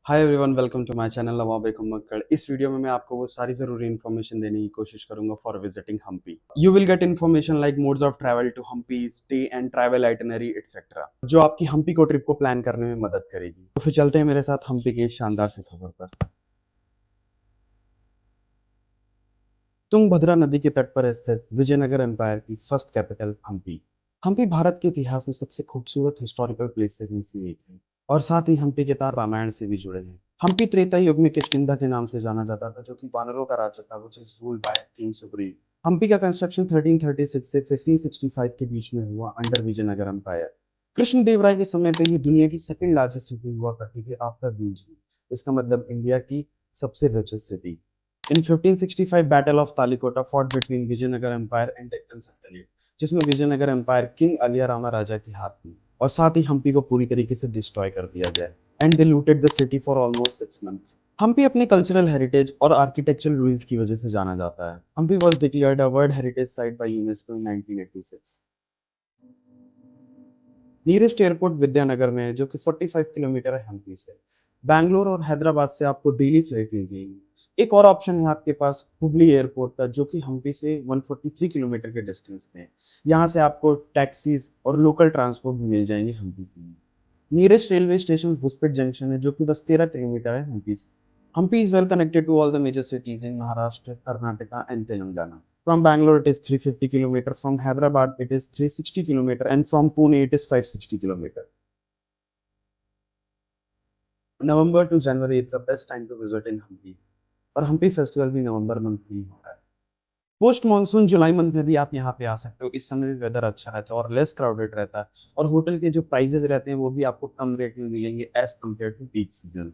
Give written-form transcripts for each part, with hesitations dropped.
Hi everyone, welcome to my channel Nawab Makkar. इस video में मैं आपको वो सारी ज़रूरी इन्फॉर्मेशन देने की कोशिश करूंगा for visiting Hampi. You will get information like modes of travel to Hampi, stay and travel itinerary etcetera, जो आपकी हम्पी को ट्रिप को प्लान करने में मदद करेगी। तो फिर चलते हैं मेरे साथ हम्पी के इस शानदार से सफर पर। तुंगभद्रा नदी के तट पर स्थित विजयनगर एम्पायर की फर्स्ट कैपिटल हम्पी। हम्पी भारत के इतिहास में सबसे खूबसूरत हिस्टोरिकल प्लेसेस में से एक है और साथ ही हम्पी के तार रामायण से भी जुड़े हैं। हम्पी त्रेता युग में किष्किंधा के नाम से जाना जाता था, जो कि वानरों का राज्य था, which is ruled by king Sugriva. Hampi का कंस्ट्रक्शन 1336 से 1565 के बीच में हुआ अंडर विजयनगर एम्पायर। कृष्णदेवराय के समय पे ये दुनिया की सेकंड लार्जेस्ट सिटी हुआ करती थी आफ्टर बीजिंग। इसका मतलब इंडिया की सबसे richest city. In 1565 battle of Talikota fought between Vijayanagara empire and Deccan sultanate, जिसमें विजयनगर एम्पायर किंग अलिया रामा राजा की हाथ में और साथ ही हम्पी को पूरी तरीके से डिस्ट्रॉय कर दिया गया। And they looted the city for almost 6 months। Hampi अपने कल्चरल हेरिटेज और आर्किटेक्चरल रूइंस की वजह से जाना जाता है। Hampi was declared a world heritage site by UNESCO in 1986। Nearest airport Vidyanagar में है, जो कि 45 किलोमीटर है हम्पी से। बैंगलोर और हैदराबाद से आपको डेली फ्लाइट मिल जाएगी। एक और ऑप्शन है आपके पास हुबली एयरपोर्ट का, जो कि हम्पी से 143 किलोमीटर के डिस्टेंस पे है। यहाँ से आपको टैक्सीज और लोकल ट्रांसपोर्ट भी मिल जाएंगे हम्पी के लिए। Nearest railway station Hospet junction है, जो कि बस 13 किलोमीटर है हम्पी से। Hampi is well connected to all the major cities in Maharashtra, Karnataka and Telangana. From Bangalore, it is 350 kilometer. From Hyderabad, it is 360 kilometer, and from Pune, it is 560 kilometer. November to January is the best time to visit in Hampi. और Hampi festival भी नवंबर month में ही होता है। Post monsoon जुलाई month में भी आप यहाँ पे आ सकते हो। इस समय भी वेदर अच्छा रहता है और लेस क्राउडेड रहता है, और होटल के जो प्राइसेस रहते हैं वो भी आपको कम रेट में मिलेंगे as compare to peak season.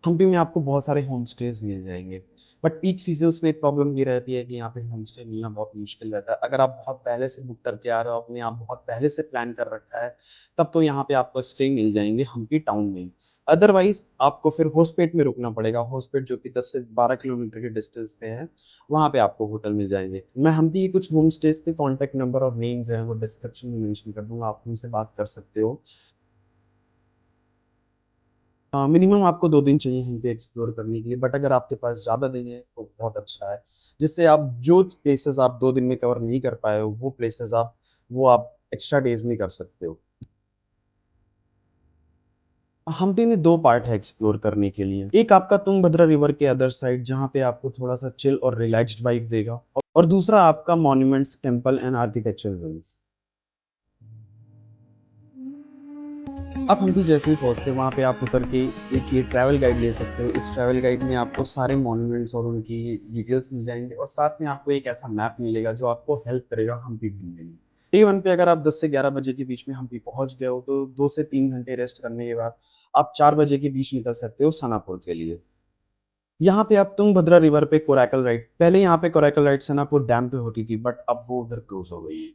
Hampi में आपको बहुत सारे होम स्टेज मिल जाएंगे, बट पीक सीजन्स में एक प्रॉब्लम ये रहती है कि यहाँ पे होम स्टे मिलना बहुत मुश्किल रहता है। अगर आप बहुत पहले से बुक करके आ रहे हो, अपने आप बहुत पहले से प्लान कर रखा है, तब तो यहाँ पे आपको स्टे मिल जाएंगे हम्पी टाउन में। अदरवाइज आपको फिर होस्पेट में रुकना पड़ेगा। होस्पेट जो कि 10 से 12 किलोमीटर के डिस्टेंस पे है, वहाँ पे आपको होटल मिल जाएंगे। मैं हम्पी के कुछ होम स्टेज के कॉन्टैक्ट नंबर और नेम्स हैं, वो डिस्क्रिप्शन में मेंशन कर दूंगा, आप उनसे बात कर सकते हो। मिनिमम आपको 2 दिन चाहिए यहीं पे एक्सप्लोर करने के लिए, बट अगर आपके पास ज़्यादा दिन है तो बहुत अच्छा है, जिससे आप जो प्लेसेस आप 2 दिन में कवर नहीं कर पाए हो, वो प्लेसेस आप एक्स्ट्रा डेज में कर सकते हो। हम्पी में दो पार्ट है एक्सप्लोर करने के लिए। एक आपका तुंगभद्रा रिवर के अदर साइड, जहाँ पे आपको थोड़ा सा चिल और रिलैक्स्ड वाइब देगा, और दूसरा आपका मॉन्यूमेंट्स, टेम्पल एंड आर्किटेक्चर। आप हम्पी जैसे ही पहुंचते हैं, वहाँ पे आप उतर के एक ये ट्रैवल गाइड ले सकते हो। इस ट्रैवल गाइड में आपको सारे मॉन्यूमेंट्स और उनकी डिटेल्स मिल जाएंगे, और साथ में आपको एक ऐसा मैप मिलेगा जो आपको हेल्प करेगा हम्पी घूमने में। डे वन पे अगर आप 10 से 11 बजे के बीच में हम्पी पहुंच गए हो, तो 2 से 3 घंटे रेस्ट करने के बाद आप 4 बजे के बीच निकल सकते हो सनापुर के लिए। यहाँ पे आप तुंगभद्रा रिवर पे कोरैकल राइड, पहले यहाँ पे कोरैकल राइड सनापुर डैम पे होती थी, बट अब वो उधर क्लोज हो गई है।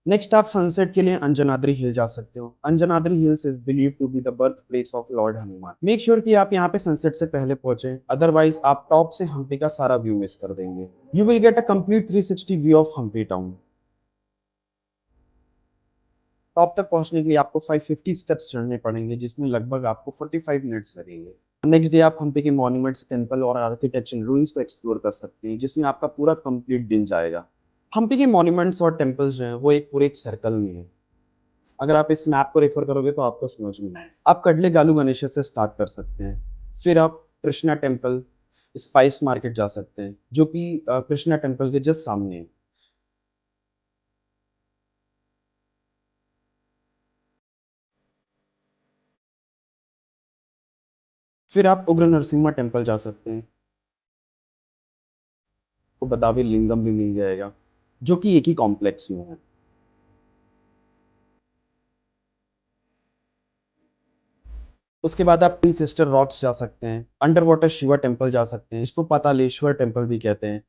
नेक्स्ट आप सनसेट के लिए अंजनाद्री हिल जा सकते हो। Anjanadri hills is believe to be the birth place of lord Hanuman. Make sure कि आप यहाँ पे सनसेट से पहले पहुंचे, अदरवाइज आप टॉप से हम्पी का सारा व्यू मिस कर देंगे। You will get a complete 360 view of Hampi town. Top तक पहुंचने के लिए आपको 550 स्टेप्स चढ़ने पड़ेंगे, जिसमें लगभग आपको 45 मिनट्स लगेंगे। नेक्स्ट डे आप हम्पी के मॉन्यूमेंट्स, टेम्पल और आर्किटेक्चर रूइंस को एक्सप्लोर कर सकते हैं, जिसमें आपका पूरा कंप्लीट दिन जाएगा। हम्पी के मॉन्यूमेंट्स और टेम्पल्स जो हैं वो एक पूरे एक सर्कल में है। अगर आप इस मैप को रेफर करोगे तो आपको समझ में आए। आप कडले गालू गणेश से स्टार्ट कर सकते हैं, फिर आप कृष्णा टेम्पल, स्पाइस मार्केट जा सकते हैं, जो कि कृष्णा टेम्पल के जस्ट सामने है। फिर आप उग्र नरसिम्हा टेम्पल जा सकते हैं, तो बदावी लिंगम भी मिल जाएगा, जो कि एक ही कॉम्प्लेक्स में है। उसके बाद आप तीन सिस्टर रॉक्स जा सकते हैं, अंडर वाटर शिवा टेम्पल जा सकते हैं, इसको पातालेश्वर टेम्पल भी कहते हैं।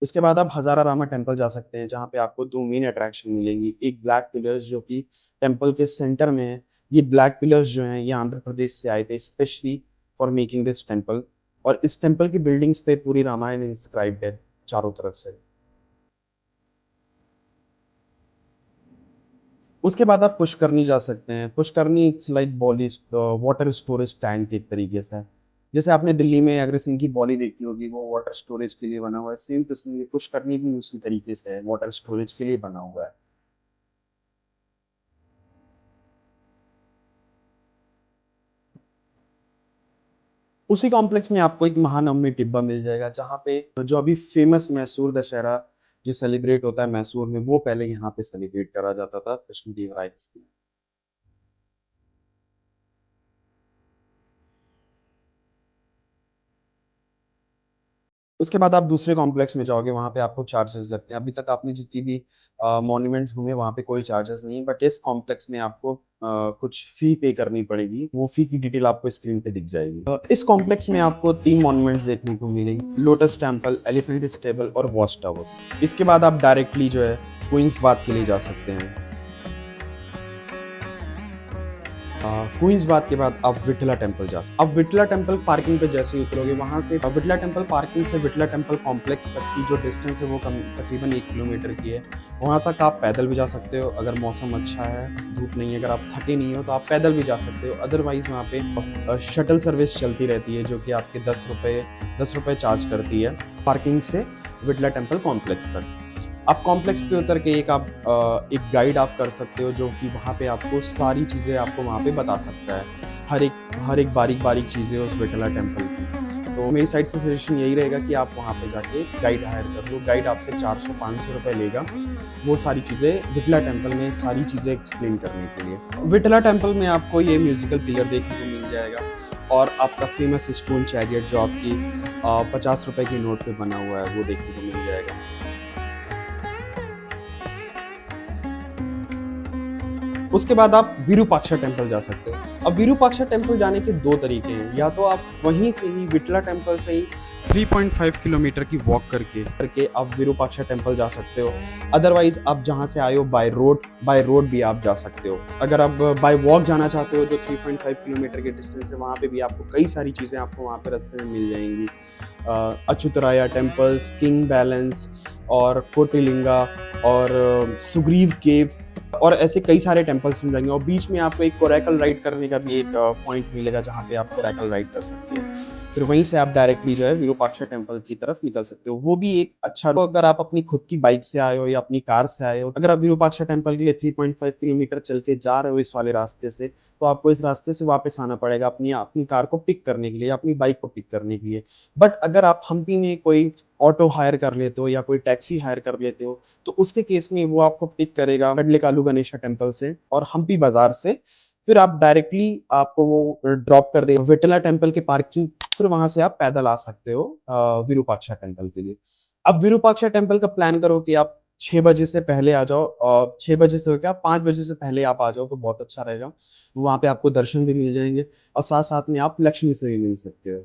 उसके बाद आप हजारा रामा टेम्पल जा सकते हैं, जहाँ पे आपको दो मेन अट्रैक्शन मिलेंगी। एक ब्लैक पिलर्स, जो कि टेम्पल के सेंटर में है। ये ब्लैक पिलर्स जो हैं ये आंध्र प्रदेश से आए थे specially for making this temple, और इस टेम्पल की बिल्डिंग्स पे पूरी रामायण इंस्क्राइब्ड है चारों तरफ से। उसके बाद आप पुष्करनी जा सकते हैं। Pushkarni it's like baoli water storage tank एक तरीके से है। जैसे आपने दिल्ली में अग्रसेन की बॉली देखी होगी, वो वाटर स्टोरेज के लिए बना हुआ है, सेम टू सेम पुष्करनी भी उसी तरीके से है, वाटर स्टोरेज के लिए बना हुआ है। उसी कॉम्प्लेक्स में आपको एक महानवमी टिब्बा मिल जाएगा, जहाँ पे जो अभी फेमस मैसूर दशहरा जो सेलिब्रेट होता है मैसूर में, वो पहले यहाँ पे सेलिब्रेट करा जाता था कृष्णदेवराय। उसके बाद आप दूसरे कॉम्प्लेक्स में जाओगे, वहाँ पे आपको चार्जेस लगते हैं। अभी तक आपने जितनी भी मॉन्यूमेंट्स घूमे, वहाँ पे कोई चार्जेस नहीं है, बट इस कॉम्प्लेक्स में आपको कुछ फी पे करनी पड़ेगी। वो फी की डिटेल आपको स्क्रीन पे दिख जाएगी। इस कॉम्प्लेक्स में आपको 3 मॉन्यूमेंट्स देखने को मिलेंगी, लोटस टेम्पल, एलिफेंट स्टेबल और वॉच टावर। इसके बाद आप डायरेक्टली जो है क्वींस बाग के लिए जा सकते हैं। क्वींस बाग के बाद आप विठला टेम्पल जा सकते हैं। अब विठला टेम्पल पार्किंग पे जैसे ही उतरोगे, वहां से विठला टेम्पल पार्किंग से विठला टेम्पल कॉम्प्लेक्स तक की जो डिस्टेंस है वो तकरीबन 1 किलोमीटर की है। वहां तक आप पैदल भी जा सकते हो, अगर मौसम अच्छा है, धूप नहीं है, अगर आप थके नहीं हो तो आप पैदल भी जा सकते हो। अदरवाइज वहाँ पे शटल सर्विस चलती रहती है, जो कि आपके 10 रुपये चार्ज करती है पार्किंग से विठला टेम्पल कॉम्प्लेक्स तक। आप कॉम्प्लेक्स पे उतर के एक गाइड आप कर सकते हो, जो कि वहाँ पे आपको सारी चीज़ें आपको वहाँ पे बता सकता है, हर एक बारीक बारीक चीज़ें उस विठला टेम्पल की। तो मेरी साइड से सजेशन यही रहेगा कि आप वहाँ पे जाके गाइड हायर कर लो। गाइड आपसे 400-500 रुपये लेगा, वो सारी चीज़ें विठला टेम्पल में सारी चीज़ें एक्सप्लेन करने के लिए। विठला टेम्पल में आपको ये म्यूजिकल पिलर देखने को मिल जाएगा, और आपका फेमस स्टोन चैरियट जो आपकी 50 रुपये के नोट पे बना हुआ है, वो देखने को मिल जाएगा। उसके बाद आप विरूपाक्षा टेम्पल जा सकते हो। अब विरूपाक्षा टेम्पल जाने के 2 तरीके हैं, या तो आप वहीं से ही विठला टेम्पल से ही 3.5 किलोमीटर की वॉक करके आप विरूपाक्षा टेम्पल जा सकते हो। अदरवाइज आप जहाँ से आए हो बाय रोड भी आप जा सकते हो। अगर आप बाय वॉक जाना चाहते हो, जो 3.5 किलोमीटर के डिस्टेंस है, वहाँ पे भी आपको कई सारी चीज़ें आपको वहाँ पे रास्ते में मिल जाएंगी। अच्युतराया टेम्पल्स, किंग बैलेंस और कोटिलिंगा और सुग्रीव केव, और ऐसे कई सारे टेम्पल्स मिल जाएंगे। और बीच में आपको एक कोरैकल राइड करने का भी एक पॉइंट मिलेगा, जहाँ पे आप कोरैकल राइड कर सकते हैं। फिर वहीं से आप डायरेक्टली जो है विरूपाक्षा टेम्पल की तरफ निकल सकते हो। वो भी एक अच्छा, तो अगर आप अपनी खुद की बाइक से आए हो या अपनी कार से आए हो, अगर आप विरूपाक्षा टेम्पल के लिए 3.5 किलोमीटर चल के जा रहे हो इस वाले रास्ते से, तो आपको इस रास्ते से वापस आना पड़ेगा अपनी अपनी कार को पिक करने के लिए, अपनी बाइक को पिक करने के लिए। बट अगर आप हम्पी में कोई ऑटो हायर कर लेते हो या कोई टैक्सी हायर कर लेते हो, तो उसके केस में वो आपको पिक करेगा वडलेकालू गणेशा टेम्पल से और हम्पी बाजार से। फिर आप डायरेक्टली आपको वो ड्रॉप कर देगा विठला टेम्पल के पार्किंग। फिर वहां से आप पैदल आ सकते हो विरूपाक्षा टेम्पल के लिए। अब विरूपाक्षा टेम्पल का प्लान करो कि आप 6 बजे से पहले आ जाओ, और 6 बजे से क्या 5 बजे से पहले आप आ जाओ तो बहुत अच्छा रहेगा। वहां पे आपको दर्शन भी मिल जाएंगे, और साथ साथ में आप लक्ष्मी से भी मिल सकते हो।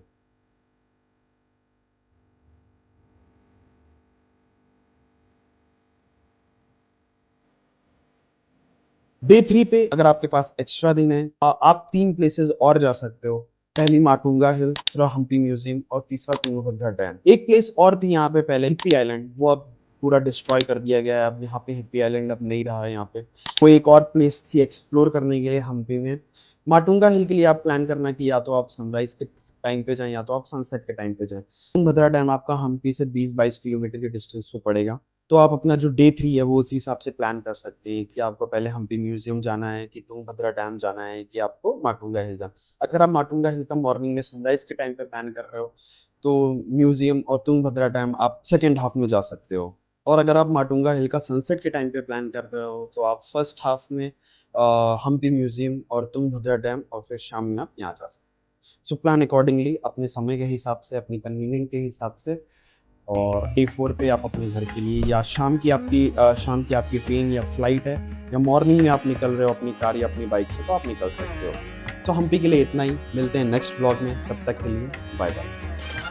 डे 3 पे अगर आपके पास एक्स्ट्रा दिन है, आप 3 प्लेसेस और जा सकते हो। पहली माटुंगा हिल, दूसरा हम्पी म्यूजियम और तीसरा तुंगभद्रा डैम। एक प्लेस और थी यहाँ पे पहले, हिप्पी आइलैंड, वो अब पूरा डिस्ट्रॉय कर दिया गया है। अब यहाँ पे हिप्पी आइलैंड अब नहीं रहा है यहाँ पे। कोई एक और प्लेस थी एक्सप्लोर करने के लिए हम्पी में। माटुंगा हिल के लिए आप प्लान करना कि या तो आप सनराइज के टाइम पे जाएं या तो आप सनसेट के टाइम पे जाएं। तुंगभद्रा डैम आपका हम्पी से 20-22 किलोमीटर के डिस्टेंस पे पड़ेगा। तो आप अपना जो डे 3 है वो उसी हिसाब से प्लान कर सकते हैं कि आपको पहले हम्पी म्यूजियम जाना है, कि तुंगभद्रा डैम जाना है, कि आपको माटुंगा हिल जाना है। अगर आप माटुंगा हिल का मॉर्निंग में सनराइज के टाइम पे प्लान कर रहे हो, तो म्यूजियम और तुंगभद्रा डैम आप सेकेंड हाफ में जा सकते हो। और अगर आप माटुंगा हिल का सनसेट के टाइम पे प्लान कर रहे हो, तो आप फर्स्ट हाफ में हम्पी म्यूजियम और तुंगभद्रा डैम, और फिर शाम में आप यहाँ जा सकते हो। सो प्लान अकॉर्डिंगली, अपने समय के हिसाब से, अपनी कन्वीनियंट के हिसाब से। और डे 4 पे आप अपने घर के लिए, या शाम की आपकी ट्रेन या फ्लाइट है, या मॉर्निंग में आप निकल रहे हो अपनी कार या अपनी बाइक से, तो आप निकल सकते हो। तो हम्पी के लिए इतना ही। मिलते हैं नेक्स्ट व्लॉग में, तब तक के लिए बाय बाय।